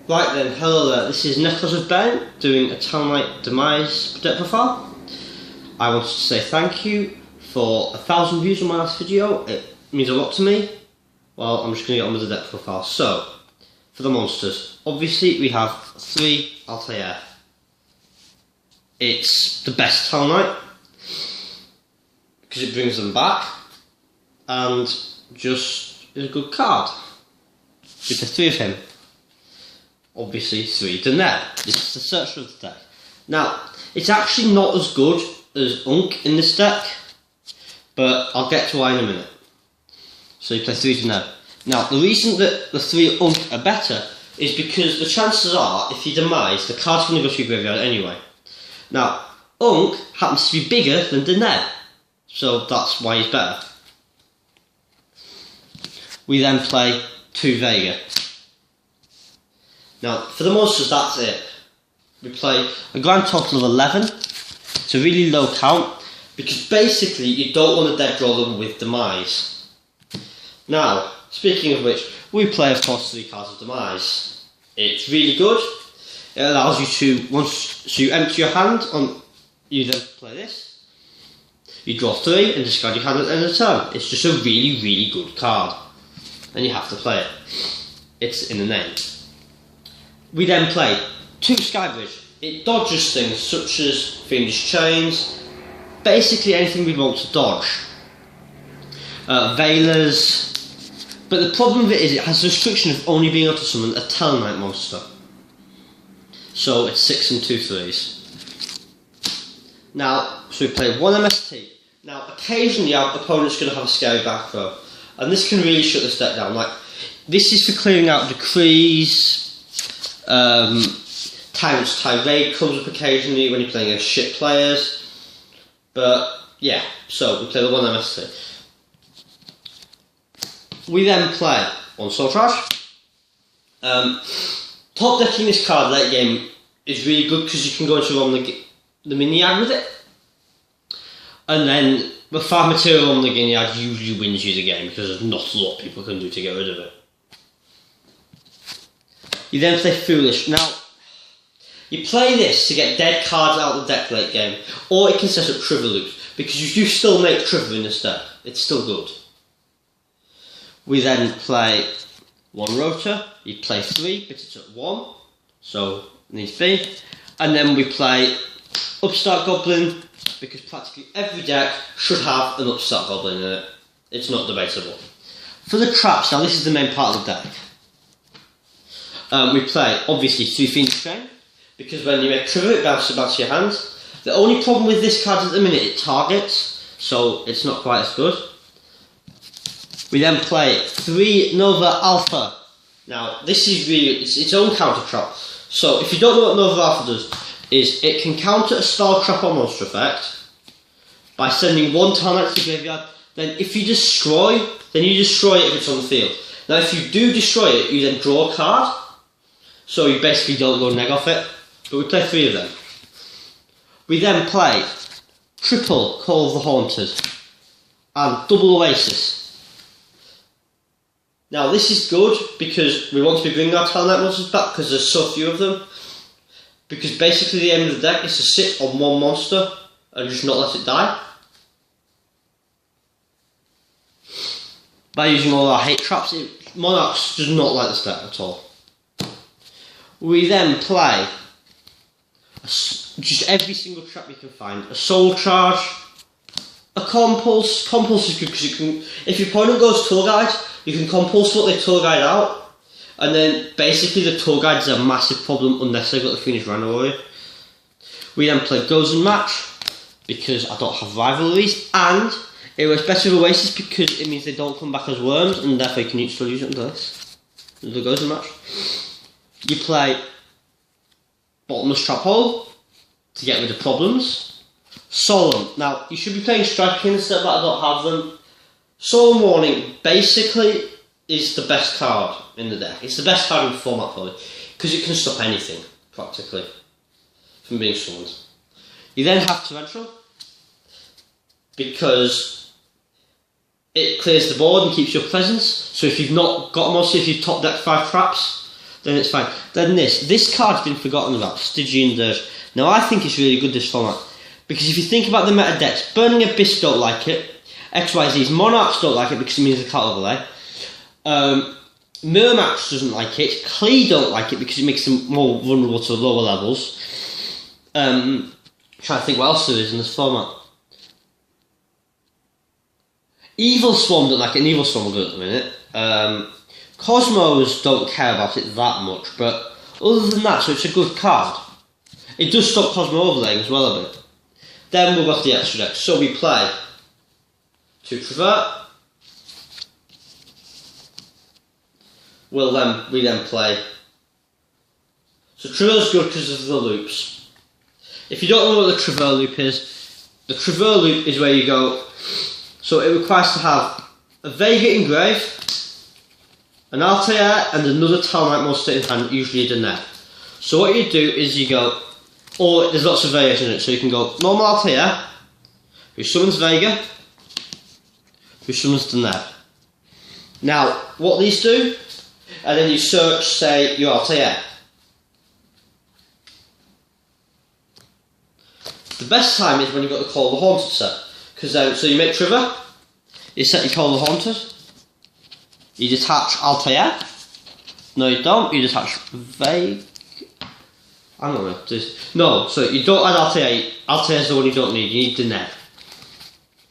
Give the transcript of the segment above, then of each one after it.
Right then, hello there, this is Necklace of Ben doing a Talonite Demise deck profile. I wanted to say thank you for 1,000 views on my last video. It means a lot to me. Well, I'm just going to get on with the deck profile. So, for the monsters, obviously we have 3 Altair. It's the best Talonite because it brings them back and just is a good card. We play 3 of him. Obviously 3 Demise. This is the searcher of the deck. Now, it's actually not as good as Unk in this deck, but I'll get to why in a minute. So you play 3 Demise. Now, the reason that the 3 Unk are better is because the chances are, if you demise, the card's going to go to your graveyard anyway. Now, Unk happens to be bigger than Demise, so that's why he's better. We then play 2 Vega. Now, for the monsters, that's it. We play a grand total of 11. It's a really low count, because basically you don't want to dead draw them with Demise. Now, speaking of which, we play, of course, 3 cards of Demise. It's really good. It allows you to, once you empty your hand, you then play this. You draw 3 and discard your hand at the end of the turn. It's just a really, really good card. And you have to play it. It's in the name. We then play 2 Skybridge. It dodges things such as Fiendish Chains, basically anything we want to dodge. Veilers, but the problem with it is it has the restriction of only being able to summon a Talonite monster. So it's 6 and 2 3s. Now, so we play 1 MST. Now, occasionally our opponent's going to have a scary back row, and this can really shut this deck down. Like, this is for clearing out decrees. Tyrant's Tirade comes up occasionally when you're playing against shit players. But yeah, so we play the 1 MST. We then play 1 Soul Trash. Top decking this card late game is really good because you can go into on the mini-ag with it. And then the 5 material on the mini-ag usually wins you the game because there's not a lot people can do to get rid of it. You then play Foolish. Now, you play this to get dead cards out of the deck late game, or it can set up trigger loops, because you do still make trigger in this deck. It's still good. We then play 1 Rotor. You play 3, but it's at 1, so it needs 3. And then we play Upstart Goblin, because practically every deck should have an Upstart Goblin in it. It's not debatable. For the traps, now this is the main part of the deck. We play, obviously, 3 Fiendish Chain, because when you make trigger, it bounces back to your hand. The only problem with this card at the minute, it targets, so it's not quite as good. We then play 3 Nova Alpha. Now, this is really, it's its own counter trap. So, if you don't know what Nova Alpha does, is it can counter a spell trap or monster effect by sending 1 Talonite to the graveyard. Then, if you destroy, then you destroy it if it's on the field. Now, if you do destroy it, you then draw a card. So you basically don't go neg off it, but we play 3 of them. We then play triple Call of the Haunted and double Oasis. Now this is good because we want to be bringing our Talonite monsters back because there's so few of them. Because basically the aim of the deck is to sit on 1 monster and just not let it die. By using all our hate traps, Monarchs does not like this deck at all. We then play just every single trap you can find. A Soul Charge, a Compulse. Compulse is good because you can, if your opponent goes Tour Guide, you can Compulse what they Tour Guide out. And then basically the Tour Guide is a massive problem unless they've got the Fiendish Rhino Warrior. We then play Goes and Match because I don't have rivalries, and it works better with Oasis because it means they don't come back as worms and therefore you can still use it into this. The Goes and Match. You play Bottomless Trap Hole to get rid of problems. Solemn. Now, you should be playing Strike King instead, but I don't have them. Solemn Warning basically is the best card in the deck. It's the best card in the format for it because it can stop anything, practically, from being summoned. You then have Torrential because it clears the board and keeps your presence. So if you've not got a monster, if you've top decked 5 traps, then it's fine. Then this card's been forgotten about, Stygian Dirge. Now I think it's really good, this format, because if you think about the meta decks, Burning Abyss don't like it, XYZ's Monarchs don't like it because it means they can't overlay. Miramax doesn't like it, Klee don't like it because it makes them more vulnerable to lower levels. Trying to think what else there is in this format. Evil Swarm don't like it, and Evil Swarm will go at the minute. Cosmos don't care about it that much, but other than that, so it's a good card. It does stop Cosmo overlaying as well a bit. Then we'll go to the extra deck. So we play 2 Travert. We then play. So Travert's good because of the loops. If you don't know what the Travert loop is, the Travert loop is where you go. So it requires to have a Vega engrave, an Altair, and another Talonite monster in hand, usually a Deneb. So what you do is you go, or there's lots of variations in it, so you can go normal Altair, who summons Vega, who summons Deneb. Now, what these do, and then you search, say, your Altair. The best time is when you've got the Call of the Haunted set. Because then, so you make Trigger, you set your Call of the Haunted, you detach Altair, no you don't, you detach Vague, I don't know, no, so you don't add Altair, Altair's the one you don't need, you need Deneb.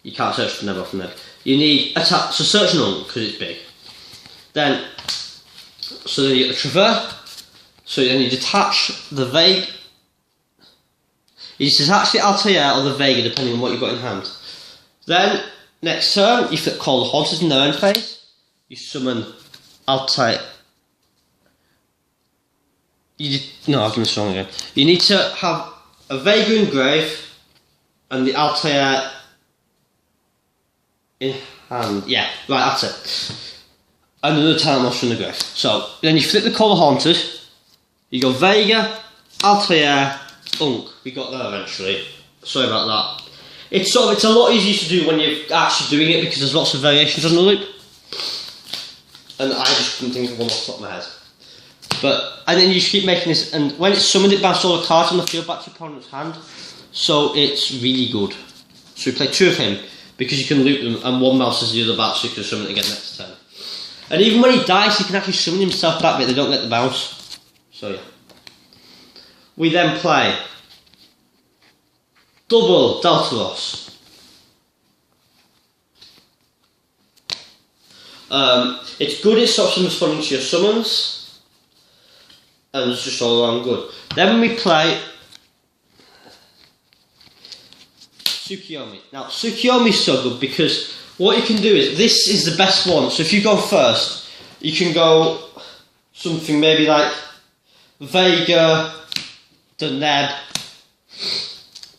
You can't search Deneb off Deneb. You need, so search none, because it's big. Then, so then you get the Traverse, so then you detach the Vague, you detach the Altair or the Vega depending on what you've got in hand. Then, next turn, you flip Call the Haunted in their end phase. You summon Altair. No, I'll give this wrong again. You need to have a Vega engrave and the Altair in hand. Yeah, right, that's it. And another talent monster in the grave. So, then you flip the Call the Haunted. You go Vega, Altair, Unk. We got there eventually. Sorry about that. It's a lot easier to do when you're actually doing it because there's lots of variations on the loop. And I just couldn't think of one off the top of my head. And then you just keep making this, and when it's summoned it bounces all the cards on the field back to your opponent's hand. So it's really good. So we play 2 of him because you can loop them and one bounces the other back so you can summon it again next turn. And even when he dies he can actually summon himself back but they don't get the bounce. So yeah. We then play double Deltaros. It's good, it stops them responding to your summons, and it's just all around good. Then we play Tsukiyomi. Now Tsukiyomi is so good because what you can do is, this is the best one, so if you go first, you can go something maybe like Vega, Deneb,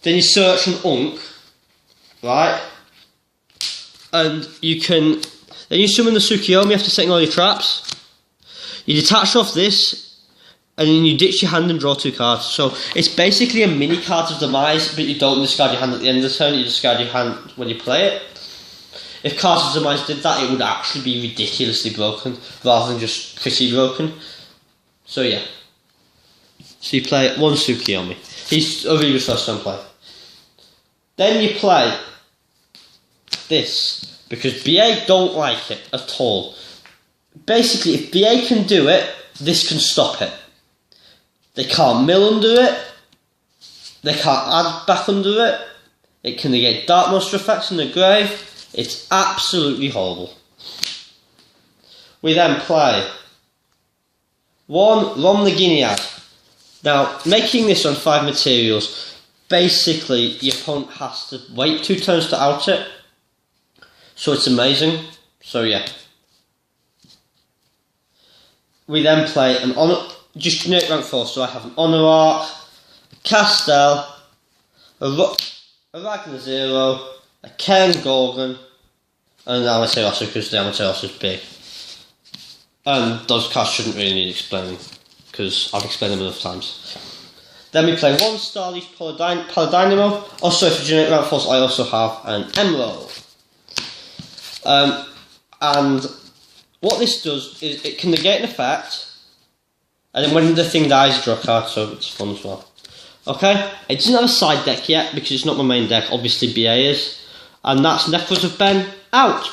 then you search an Unk, right? And you can, then you summon the Tsukiyomi after setting all your traps. You detach off this, and then you ditch your hand and draw 2 cards. So it's basically a mini card of Demise, but you don't discard your hand at the end of the turn, you discard your hand when you play it. If Cards of Demise did that, it would actually be ridiculously broken, rather than just pretty broken. So yeah. So you play 1 Tsukiyomi. He's a really good first turn play. Then you play this, because BA don't like it at all. Basically, if BA can do it, this can stop it. They can't mill under it, they can't add back under it, it can negate Dark Monster effects in the grave, it's absolutely horrible. We then play 1 Rom the Guinead. Now, making this on 5 materials, basically your opponent has to wait 2 turns to out it, so it's amazing. So yeah. We then play an Honor, just generic rank 4, so I have an Honor Arc, a Castel, a Ragnar Zero, a Cairn Gorgon, and an Amaterasu because the Amaterasu is big. And those cards shouldn't really need explaining, because I've explained them enough times. Then we play 1 Starleaf Paladinimo. Also, for generic rank 4s, I also have an Emerald. And what this does is it can negate an effect, And then when the thing dies, you draw a card, so it's fun as well. Okay, it doesn't have a side deck yet because it's not my main deck. Obviously, BA is. And that's Necros of Ben out.